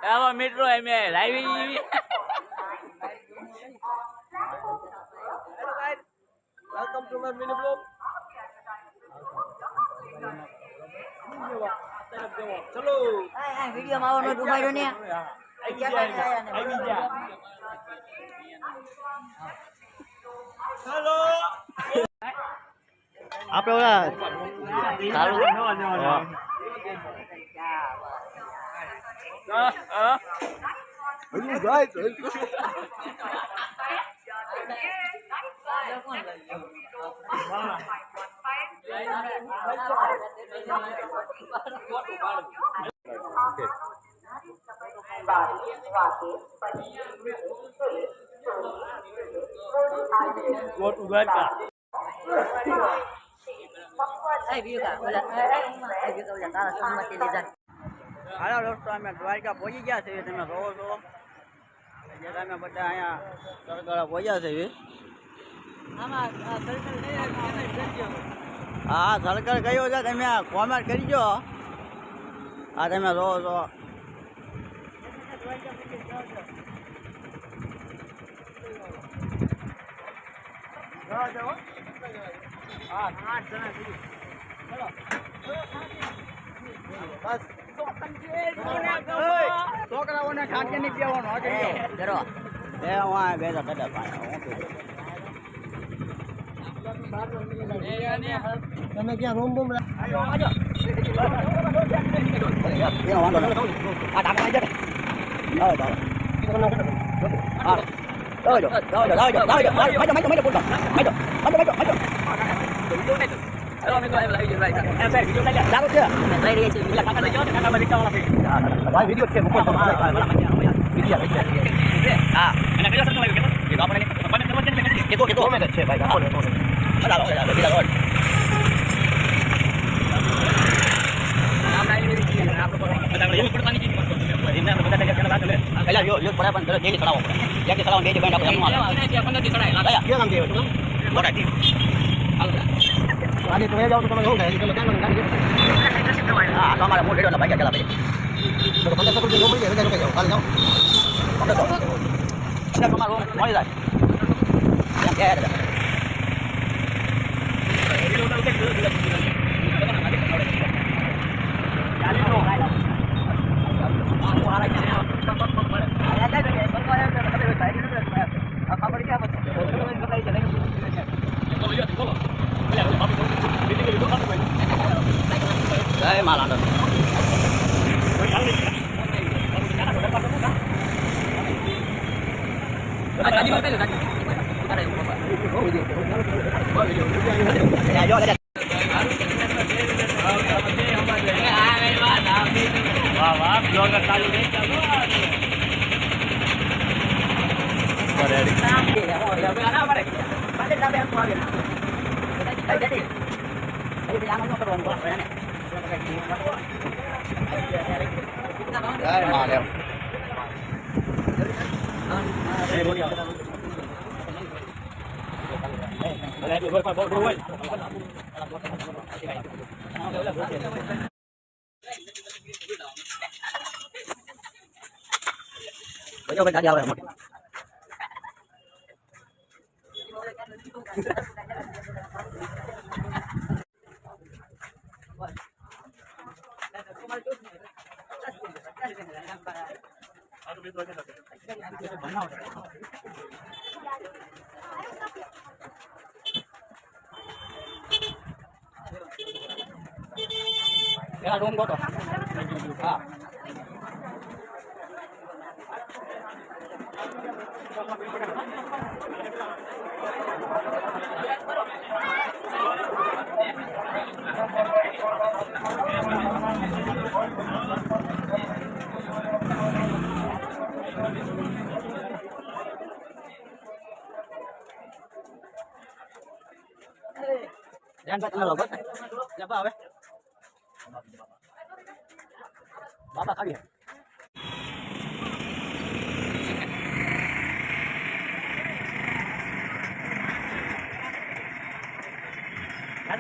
આવા મિત્રો અમે લાવી welcome to my mini blog. ચલો વિડીયો માં આવવાનો ડુબાડ્યો ને હેલો આપણે ઓલા હાલો દોસ્તો અમે દ્વારકા પહોંચી ગયા છીએ. તમે જોવો છો જે તમે બધા અહીંયા સરગળા પહોંચ્યા છે. હા સરકાર કયો છે તમે કોમેન્ટ કરજો. હા તમે જોવો છો છોકરાઓને ઠાકે નહીં પીવાનું કરો એ હું બે તમે ક્યાં રૂમ બૂમ તમારે મોટે ભાઈ ગયા તમારું મળી જાય જય માલા રૂમ ગોતો હા jangan buat ngelobot siapa awe bapak kali ya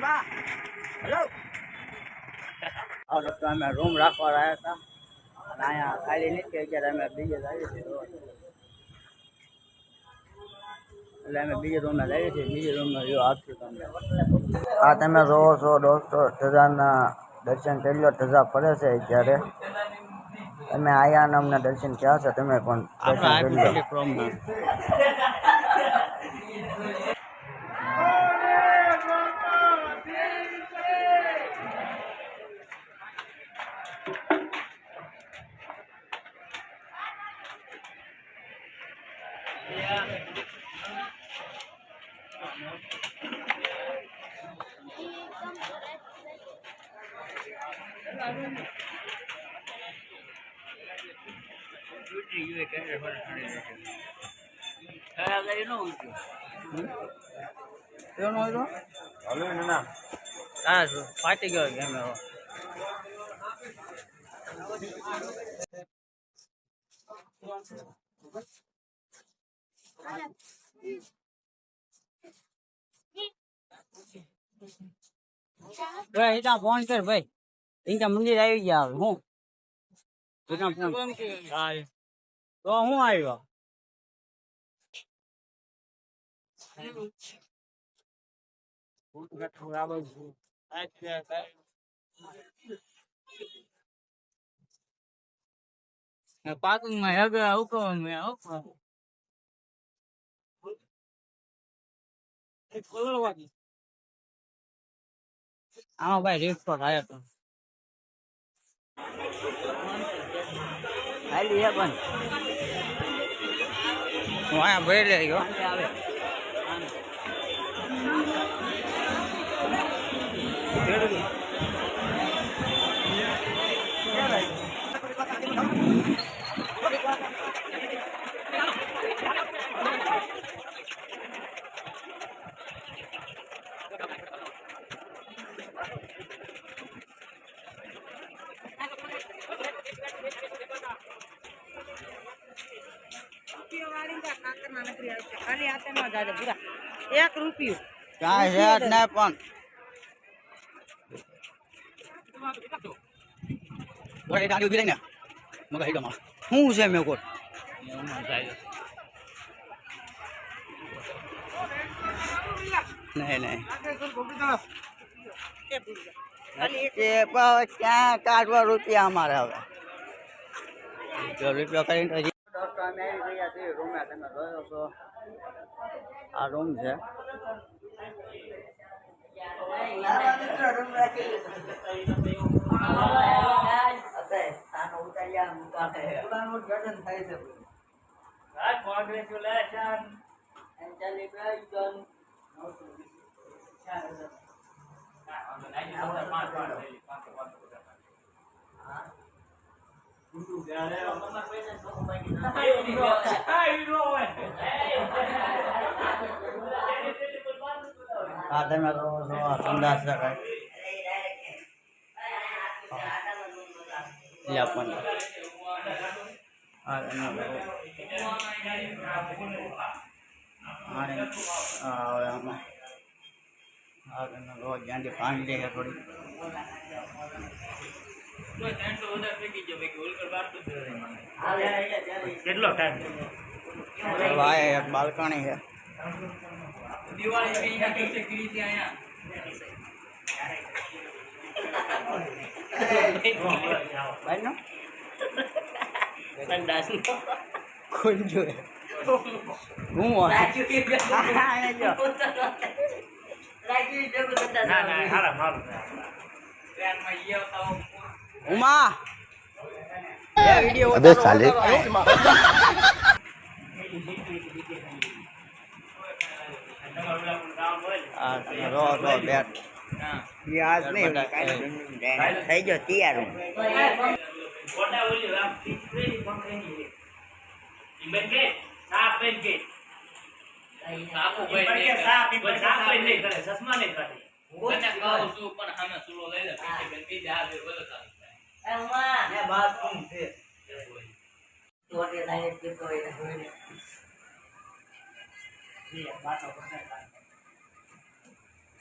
Pak. Halo. Oh, dokter, અમે રૂમ રાખવા આવ્યા હતા અહીંયા ખાલી નથી અત્યારે અમે બીજે લાવીએ છીએ એટલે અમે બીજા રૂમમાં લાવીએ છીએ બીજા રૂમમાં જો આપશું તમને આ તમે જોવો છો દોસ્તો ધજાના દર્શન કરી લો ધજા ફરે છે અત્યારે તમે આયા અને અમને દર્શન થયા છે તમે પણ દર્શન કરી લો ફાટી ગયો કેમેરો ભાઈ ફોન કર ભાઈ ઇનકા મંદિર આવી ગયા હવે હું તો હું આવ્યો પાકું માં હગા આવું મેં આમાં ભાઈ રીફ પર આવ્યો તો હાલી હે પણ હું અહીંયા ભરી લઈ ગયો આવે એક રૂપિયો કાંઈ છે જ નહીં પણ શું છે મેં કોટ નહીં ક્યાં કાઢવા રૂપિયા અમારે હવે જો રૂપિયા કરીને દોસ્તો અમે આવી ગયા છીએ રૂમે તમે જોયો છો આ રૂમ છે આ તમે જોવો છો આ સંદાસ છે જ્યાંથી પાણી લે થોડી કેટલો ટાઈમ ભાઈ એક બાલ્કણી છે કોણ જોયે હું ઉમા अबे साले आज नहीं થઈ ગયો તૈયાર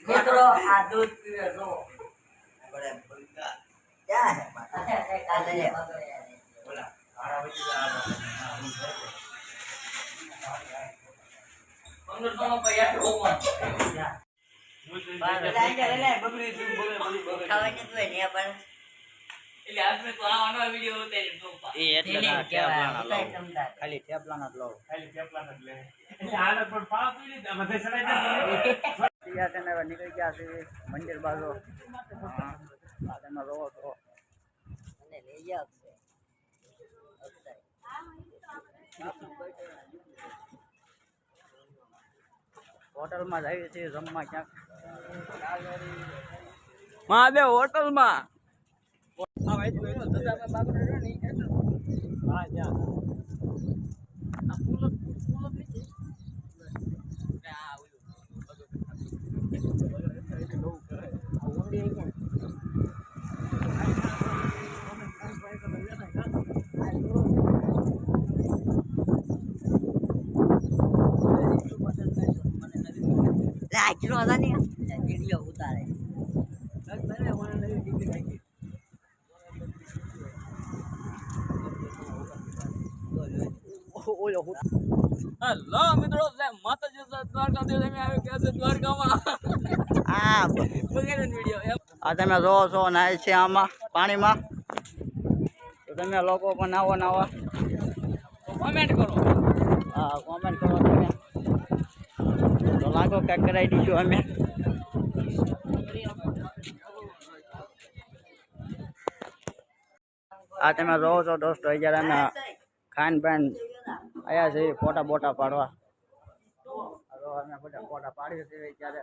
મિત્રો આ દૂધ પીવે છો क्या है ખાલી થેપલાના જ લો નીકળી ગયા છે મંદિર બાજુ તમે રહો છો હોટલમાં જઈએ છીએ જમવા ક્યાંક મહાદેવ હોટલમાં વિડીયો ઉતારે હેલો મિત્રો માતાજી દ્વારકા દેવ તમે આવી ગયા છે દ્વારકામાં વગેરે વિડીયો આ તમે જોવો છો નાય છે આમાં પાણીમાં તો તમે લોકો પણ નાવો કોમેન્ટ કરો હા કોમેન્ટ કરો તમે તો લાગો કંઈક કરાવી દઈશું અમે આ તમે જોવો છો દોસ્તો અત્યારે અમે ખાન પાન આવ્યા છે ફોટા બોટા પાડવા અમે બધા ફોટા પાડીએ છીએ અત્યારે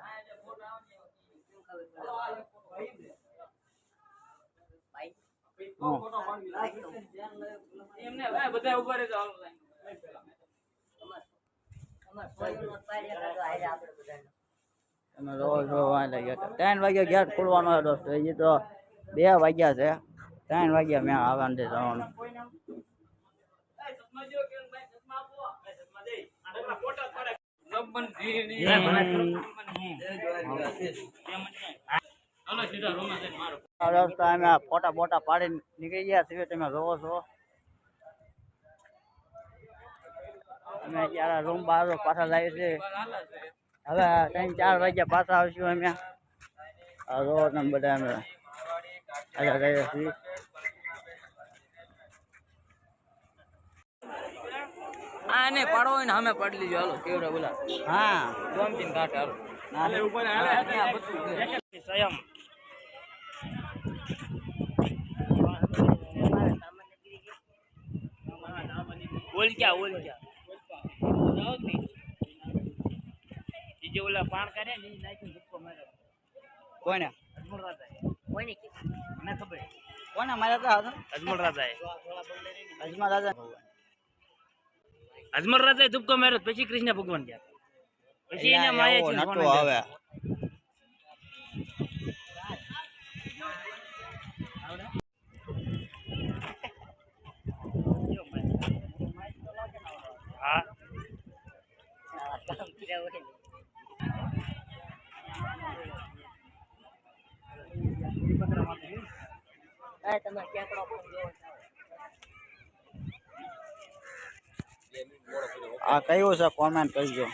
એમને ભાઈ બધા ઉભા રહેજો તમે જોવો છો 3 વાગ્યા ગેટ ખોલવાનો છે દોસ્તો હજી તો 2 વાગ્યા છે 3 વાગ્યા મેં આવવાનું છે જવાનું રસ્તા અમે ફોટા બોટા પાડી નીકળી ગયા છીએ તમે જોવો છો અમે અત્યારે રૂમ બહાર પાછા જઈએ છીએ હવે 3-4 વાગ્યા પાછા આવશું અમે જોવો તમે બધા અમે આગળ જઈએ છીએ આને પાડો હોય ને અમે પાડી લીજો હાલો કેવડા બોલા હા ગમતીને કાંઠે હાલો ઉપર હાલે સ્વયં ઓલ ક્યાં જે ઓલા પાણ કરે ને નાખી ધક્કો મારે કોઈને અજમલ રાજા કોઈને મને ખબર કોને માર્યા હતા અજમલ રાજા અજમલ રાજા અજમલ રાજા ધુપકો માર્યો પછી કૃષ્ણ ભગવાન ગયા પછી એને માયા છે નતો આવે હા આ કયું છે કોમેન્ટ કરજો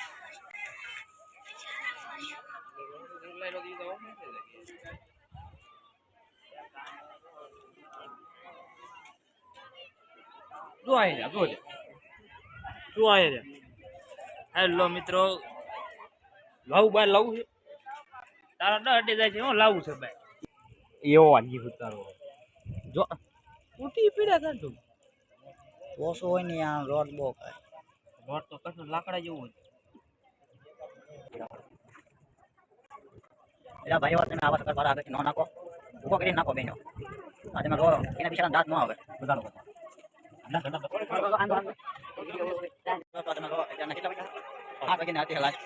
હેલો મિત્રો લાવું બાર લાવું છે તારા અડે જાય છે હું લાવું છે ભાઈ એવો વાગી ઉતારો જો તૂટી પીડા કર તું ઓછો હોય ને આ રોડ બહુ ખાય રોડ તો કશું લાકડા જેવું એલા ભાઈ વાત તમે આવા સકર પર આગળ ન નાખો ઉભો કરી નાખો બેનો આ તમે રો એના બિચારા દાંત ન આવે બધાનો હા કઈ નાતી હલાય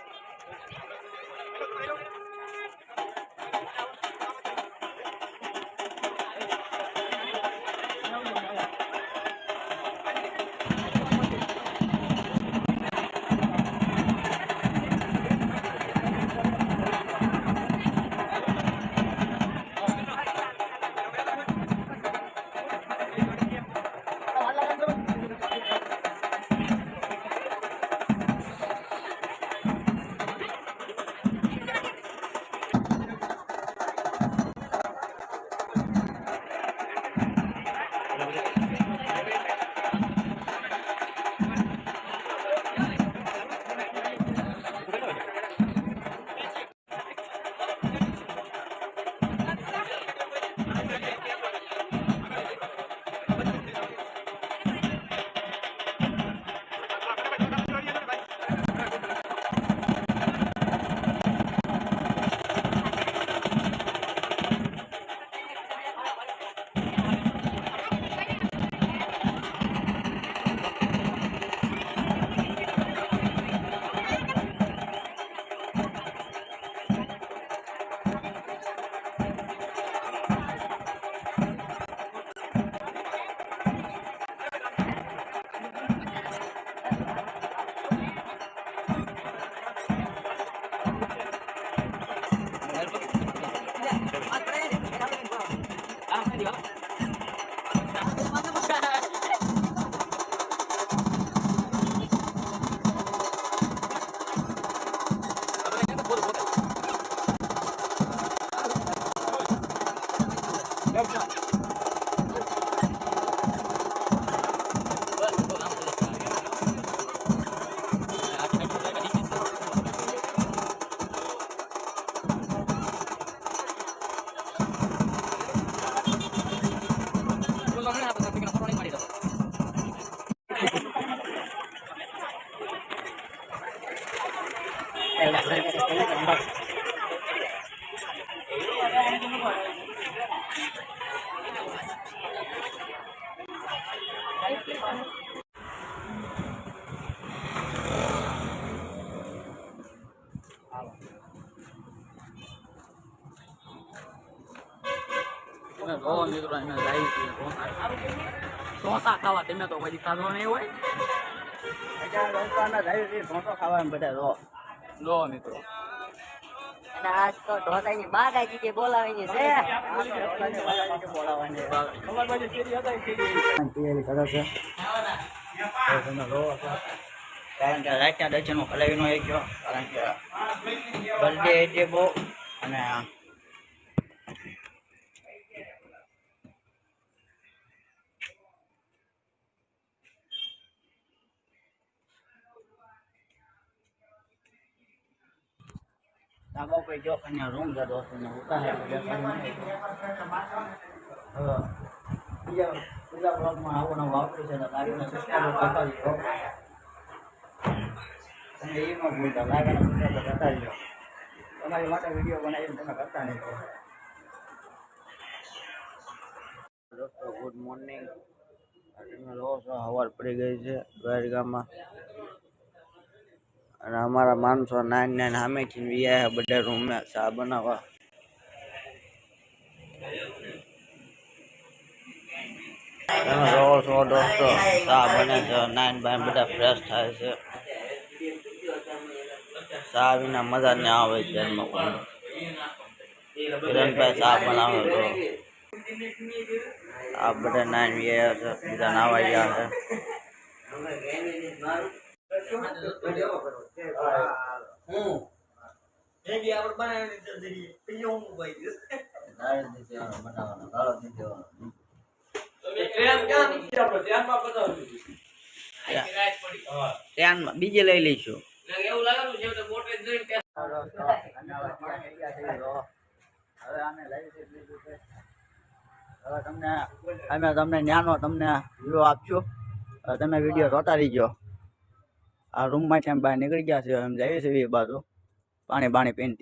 ઓ મિત્રો અમે જાય છે ઢોસા ખાવા તમે તો પછી ખાધો નહીં હોય ઢોસો ખાવા બધા લો મિત્રો અને આજ તો ઢોસાની બાગાજી જે બોલાવીની છે તૈયારી કરે છે કારણ કે રાતના દર્શન હલાવી નો ગયો કારણ કે બર્થડે એટલે બહુ અને पे जो कन्या रूम का दोस्त ने होता है पूजा ब्लॉग में आवना वापरी से गाड़ी में सब्सक्राइब करता रहो તમે એ ન ભૂલતા લાઈક અને સબસ્ક્રાઇબ કરતા રહેજો તમારી માટે વિડીયો બનાવીને તમે કરતા રહેજો દોસ્તો ગુડ મોર્નિંગ તમે રોજ હવાર પડી ગઈ છે દ્વારકામાં અને અમારા માણસો 9 સામેથી વિયા બધા રૂમમાં ચા બનાવવા તમે રોજ દોસ્તો ચા બને છે 9 ભાઈ બધા ફ્રેશ થાય છે ચા વિના મજા ન આવે જન્મ કિરણભાઈ ચા બનાવે તો આ બધા 9 વિયા છે બીજા નાવા ગયા છે બીજે લઈ લઈશું અમે તમને ન્યાનો તમને વિડીયો આપશું તમે વિડીયો જોતા રહીજો આ રૂમમાંથી અમે બહાર નીકળી ગયા છે એમ જઈએ છીએ એ બાજુ પાણી પીને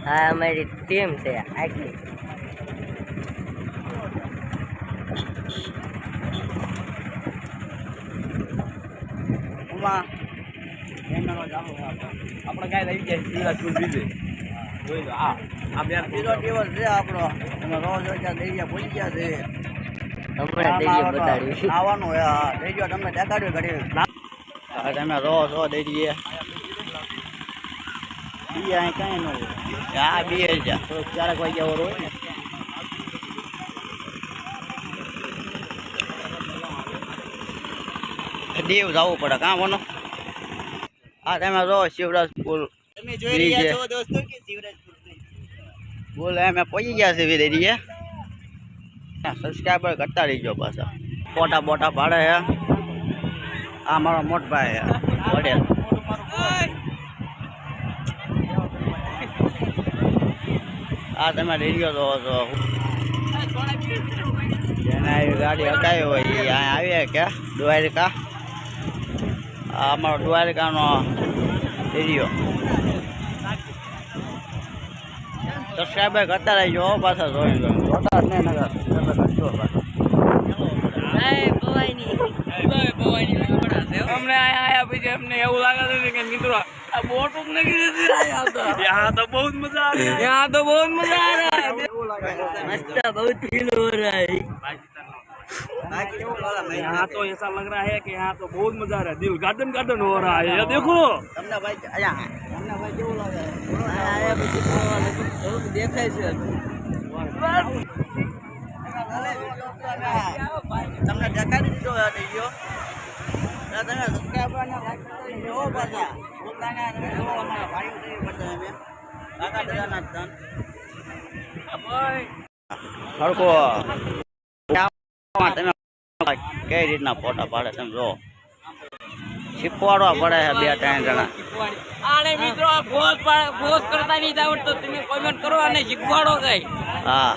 આ અમારી ટીમ છે આટલી આપણે કાંઈ લઈ જાય સીધા સ્કૂલ બીજે જોઈ લો આ બે બીજો દિવસ છે આપણો તમે રોજ દરિયા ભૂલી ગયા છે આવવાનું દરિયો તમને દેખાડ્યું ઘડી તમે રોજ દરિયે બીજે અહીં કઈ ન હોય આ બે ચારક વાગ્યા હોય ને દેવ જવું પડે કાં બોલો આ તમે જો શિવરાજ પુલ તમે જોઈ રહ્યા છો દોસ્તો કે શિવરાજ પુલ અમે પહોંચી ગયા છે વિદેરીએ સબસ્ક્રાઈબર કરતા રહીજો પાછા ફોટા બોટા પાડે હે આ મારો મોટભાઈ હે પટેલ આ તમે રેડિયો જો છો જેના ગાડી હટાવી હોય એ અહીંયા આવીએ કે દ્વારકા આ અમારો દ્વારકાનો એરિયો સબસ્ક્રાઈબર કરતા રહેજો પાછા જોઈ જોતા જ નહીં નગર કરજો અમને આયા પછી અમને એવું લાગે છે કે મિત્રો આ બોટ જ નથી यहाँ तो बहुत मजा आ रहा है यहाँ तो बहुत मजा आ रहा है मस्त बहुत फील हो रहा है यहाँ तो ऐसा लग रहा है कि यहाँ तो बहुत मजा आ रहा है दिल गार्डन गार्डन हो रहा है ये देखो તમને ભાઈ તમને ભાઈ કેવું લાગે આયા પછી દેખાય છે તમને દેખાડી દીધો વિડીયો તમે સબસ્ક્રાઈબરના જોવો પાછા પોતાના તમે જોવો અમારા ભાઈઓ જેવી બધા અમે કાકા દાદાના ધન હરકો તમે કઈ રીતના ફોટા પાડે તમે જો શીખવાડવા પડે છે 2-3 જણા. આને મિત્રો આ ફોસ કરતા નહીં આવડતો તમે કોમેન્ટ કરો અને શીખવાડો કઈ. હા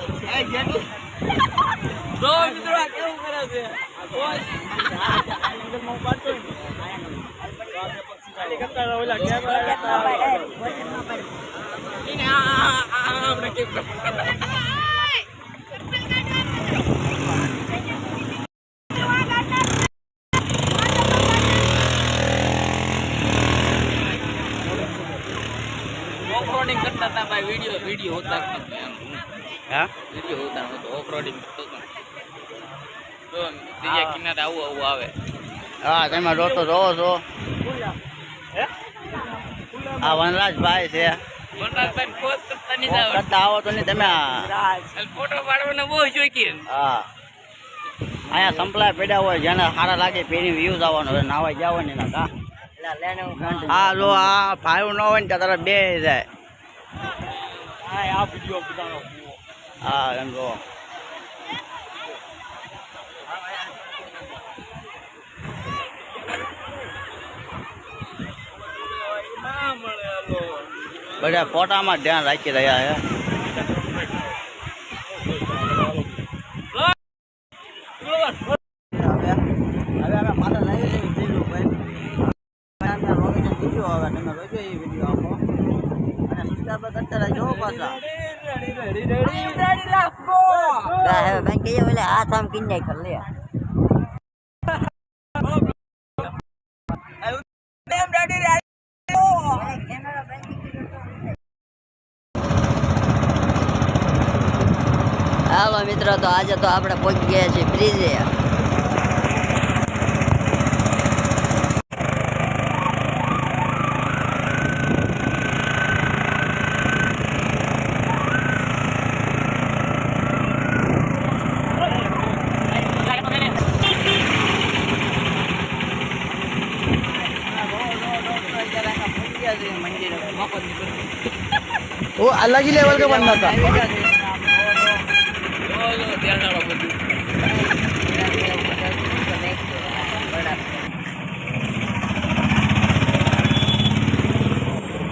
જો મિત્રો આ કેવું કરે છે ઓફરોડિંગ કરતા હતા ભાઈ. વિડીયો હોતા હા વિડીયો હોતા હતો ઓફરોડિંગ કરતો હતો. તો દરિયા કિનારે આવું આવે. હા તમે જોતો જોવો છો આ વનરાજભાઈ છે વનરાજભાઈ ફોસ કરતા નહીં આવડતો. કરતા આવો તો નહીં તમે ફોટો પાડવાનો બહુ શોખીન. હા અહીંયા સંપલાય પડ્યા હોય જેને સારા લાગે પેલી વ્યૂઝ આવવાનો હોય નાવા જવાની ના કા હા જો આ ફાઈવ ન હોય ને ત્યાં તારા બે જાય. હા એમ જો બધા ફોટામાં ધ્યાન રાખી રહ્યા છે. હવે અમે પાછા લઈ જઈએ બીજું ભાઈ અમે રોવીને વિડીયો આવે તમે રોજો એ વિડીયો આપો અને સબસ્ક્રાઈબ કરતા રહેજો પાછા. હવે બેન કહીએ બોલે હાથ આમ કિન્ને કર લે હાલો મિત્રો તો આજે તો આપણે પહોંચી ગયા છીએ બ્રિજે. वो अलग ही लेवल का बनना था.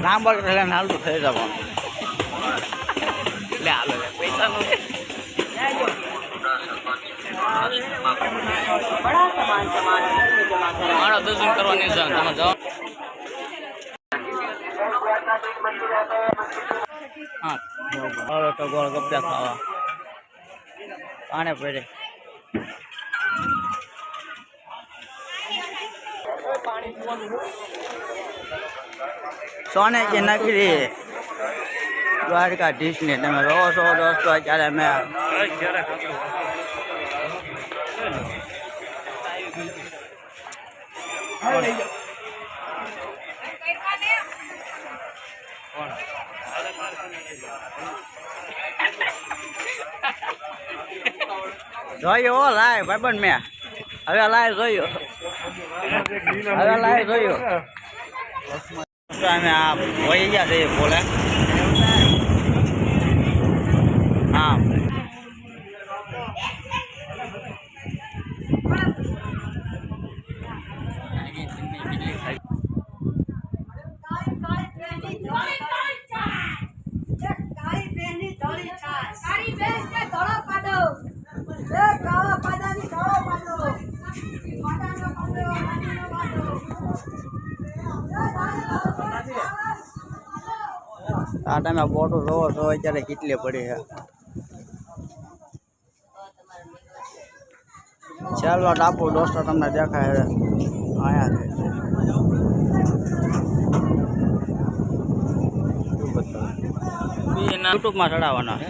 લાંબા એટલે નાલું થઈ જવાનું. લે હાલો પૈસા નો મારો દર્શન કરવાની છે તમે જાઓ. હા હવે તો ગોળ ગપ્પા ખાવા આને પડે. સોને કે નગરી દ્વારકાધીશ ને તમે રહો છો દોસ્તો. અત્યારે અમે જોયો લાય ભાઈબંધ મેં હવે લાય જોયો અમે આ વહી ગયા છે બોલે. હા આ તમે ફોટો જોવો છો અત્યારે કેટલી પડી છે. ચાલો ટાપુ દોસ્તો તમને દેખાય અહીંયા યુટ્યુબમાં ચડાવવાના છે.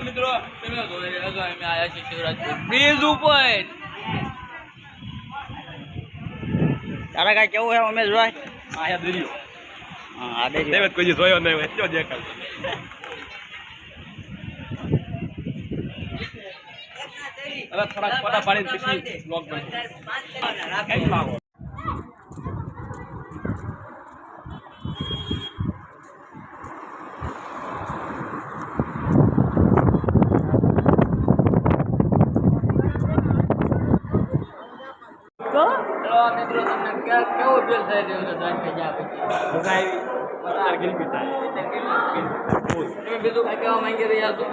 મિત્રો મિત્રો તમે અગાઉ અમે આવ્યા છીએ શિવરાજપુર બ્રિજ ઉપર. તારા કાંઈ કેવું છે ઉમેશભાઈ? આયા દરિયો હા આ દરિયો કોઈ જોયો નહીં એટલો દેખાય. હવે થોડાક ફોટા પાડીને પછી બ્લોગ બનાવીએ. તો મિત્રો તમને કેવો ફીલ થઈ રહ્યો છે દ્વારકા જ્યાં પછી તમે બીજું કાંઈ કહેવા માંગી રહ્યા છો?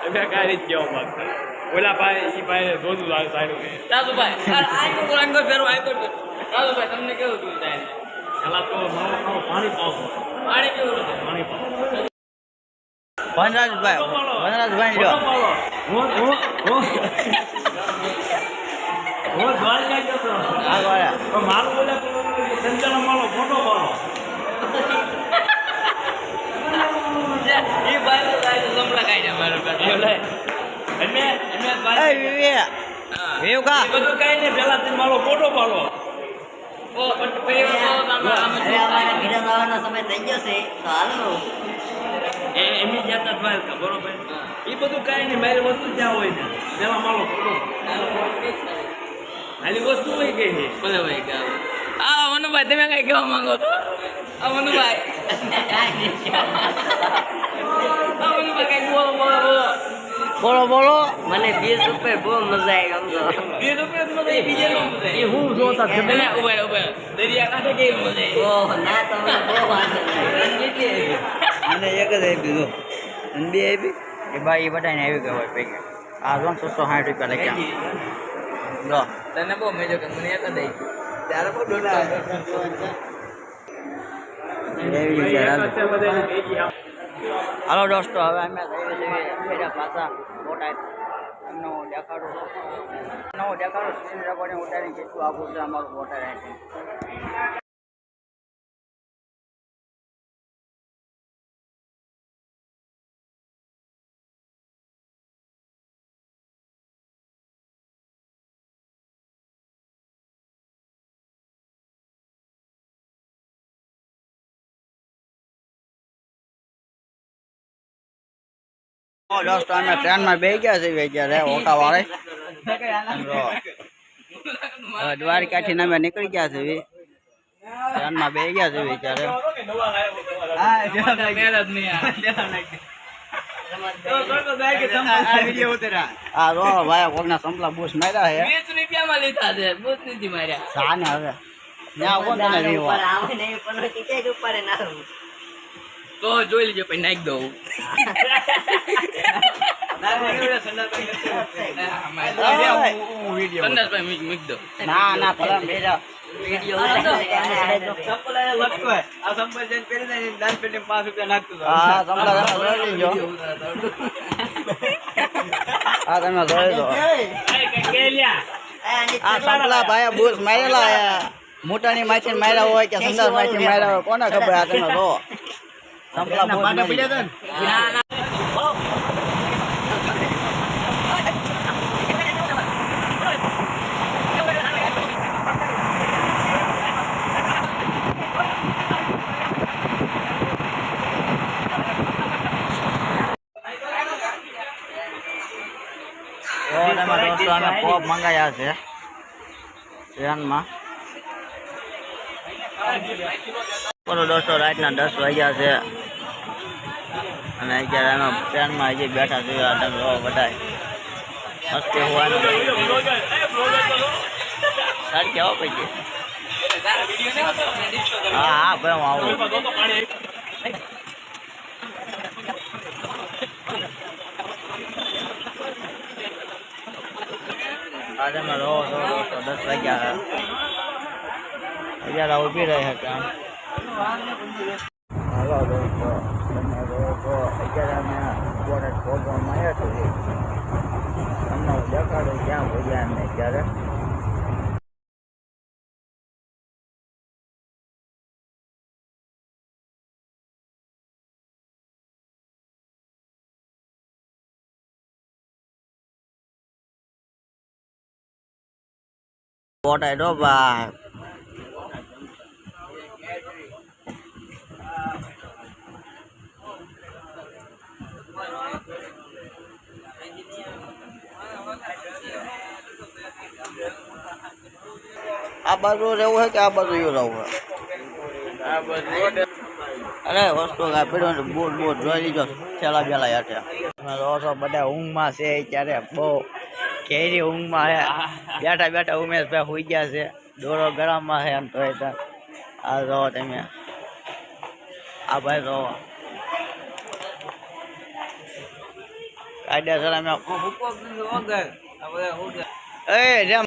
અમે કાંઈ નથી કહેવા માંગતા. ઓલા ભાઈ ઈ ભાઈ રોજ સારું રાજુભાઈ આ રંગો ફેરવો રાજુભાઈ તમને કેવું ફીલ થાય? પેલા તો પાણી પાવો પાણી કેવું છે? પાણી પાવો વનરાજભાઈ જો હું દ્વારકા ગયો હતો. આ વાળા પણ મારું બોલે સંચાલન મારો ફોટો પાડો. એ ભાઈ જમલા ખાઈ જાય મારો એમે એ વિવે વિવકા બધું કઈ નહીં પેલા તમે મારો ફોટો પાડો. ઓ પણ પછી અરે અમારા ઘરે જવાનો સમય થઈ ગયો છે તો હાલો. એમ જતા દ્વારકા બરોબર. એ બધું કઈ નહીં મારી વસ્તુ જ્યાં હોય ને પેલા મારો ફોટો આલી વસ્તુ હોય કઈ નહીં. ભલે ભાઈ કે આ મનુભાઈ તમે કઈ કહેવા માંગો છો? આ મનુભાઈ કઈ બોલો બોલો બોલો. બોલો બોલો મને 20 રૂપિયા બહુ મજા આવી સમજો. 2 રૂપિયા તો બીજે નો એ હું જોતા તમે ઉભા દરિયા કાંઠે કેવી મજા આવી? ઓહ ના તમને બહુ વાંધો નહીં. અને એક જ આપી દો અને બે આપી એ ભાઈ એ બધાને આવી ગયો હોય પૈકી આ 660 રૂપિયા લખ્યા જો તને બહુ મજા કે મને એક જ આવી ત્યારે બહુ દોઢ એવી છે હાલો દોસ્તો હવે અમે જઈએ પાછા ફોટા એમને હું દેખાડું સ્ક્રીન રેકોર્ડિંગ ઉતારી કેટલું આખું છે અમારું ફોટા રાખી. દોસ્તો અમે ટ્રેનમાં બેસી ગયા છીએ અત્યારે ઓટા વાળે દ્વારકાથી અમે નીકળી ગયા છીએ ટ્રેનમાં બેસી ગયા છીએ અત્યારે આ રો ભાઈ કોકના સંપલા બૂસ માર્યા છે 20 રૂપિયામાં લીધા છે બહુ નથી માર્યા સાને હવે ત્યાં કોણ તને રીવા આવે નહીં પણ ટિકિટ ઉપર ના તો જોઈ લેજો પછી નાખી દઉં સંદાસભાઈ મૂકી દો ના ના ભલે બેજા વિડિયો હા સંપલા તમે જોઈ લેજો હા તમે જોઈ લો આ સંપલા ભાઈ બૂસ મારેલા મોટાની માછી માર્યા હોય કે સંદાસ માછી માર્યા હોય કોને ખબર આ તમે જો સંપલા બૂસ દોસ્તો અમે પોપ મંગાયા છે ટ્રેનમાં બોલો દોસ્તો રાતના 10 વાગ્યા છે અને અત્યારે અમે ટ્રેનમાં હજી બેઠા છીએ તમે બધા મસ્તી હોવાનું સારી કેવો પૈકી હા હા ભાઈ હું આવું આજે અમે રહો 10 વાગ્યા અત્યારે ઊભી રહી હતા હાલો દોસ્તો તમે તો અત્યારે અમે બોર્ડ પ્રોગ્રામમાં આવ્યા છીએ તમને હું દેખાડું ક્યાં ભૂલ્યા અમે અત્યારે ફોટા દો ભાઈ. આ બાજુ રહેવું છે કે આ બાજુ રહેવું છે? અરે વસ્તુ કાપી બોટ બોટ જોઈ લીધો છેલ્લા પેલા યાર તમે રહો છો બધા ઊંઘમાં છે ત્યારે બહુ કેરી ઊંઘમાં છે. બેઠા બેઠા ઉમેશભાઈ સુઈ ગયા છે. દોરો ગળામાં છે એમ તો આ રહો તમે આ ભાઈ રહો કાયદેસર અમે એ જેમ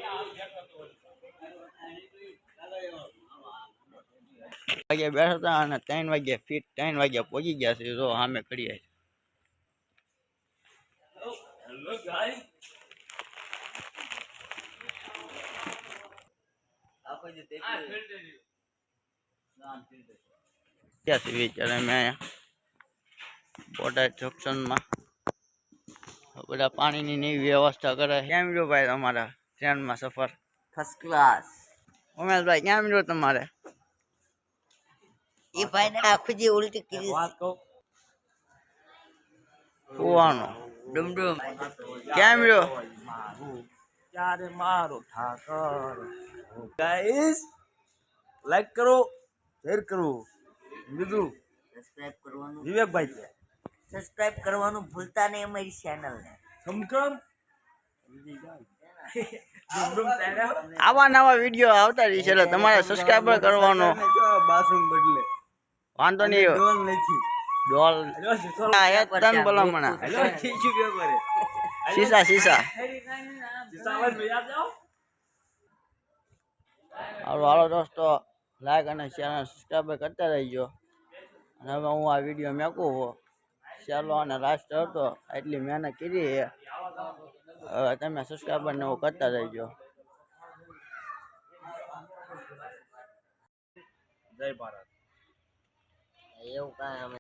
વાગે બેઠા હતા અને 3 વાગે ફીટ 3 વાગે પહોંચી ગયા છે. જો સામે કરીએ વિચારે મેં બોટાદ જંકશનમાં બધા પાણીની નવી વ્યવસ્થા કરે. કેમ રહ્યો ભાઈ તમારા ટ્રેનમાં સફર? First class. ઉમેશભાઈ કેમ રહ્યો તમારે? એ ભાઈ ને આખું જે ઉલટી કરી કુવાનો ડુમડુમ કેમ રહ્યો? ત્યારે મારો ઠાકર. ગાઈસ લાઈક કરો, શેર કરો. બીજું સબસ્ક્રાઇબ કરવાનું વિવેકભાઈ સબસ્ક્રાઇબ કરવાનું ભૂલતા નહીં અમારી ચેનલ ને. સમકમ આવા નવા વિડીયો આવતા રહેશે એટલે તમારે સબસ્ક્રાઈબર કરવાનો બાસિંગ બદલે વાંધો નહીં. ડોલ નથી ડોલ તન ભલામણા સીસા સીસા હાલો હાલો દોસ્તો, લાઈક અને શેર અને સબસ્ક્રાઈબર કરતા રહીજો. અને હવે હું આ વિડીયો મેકું ચાલો અને લાસ્ટ હતો એટલી મહેનત કરી છે. હવે તમે સબસ્ક્રાઈબર ને એવું કરતા રહીજો. જય ભારત. એવું કાંઈ અમે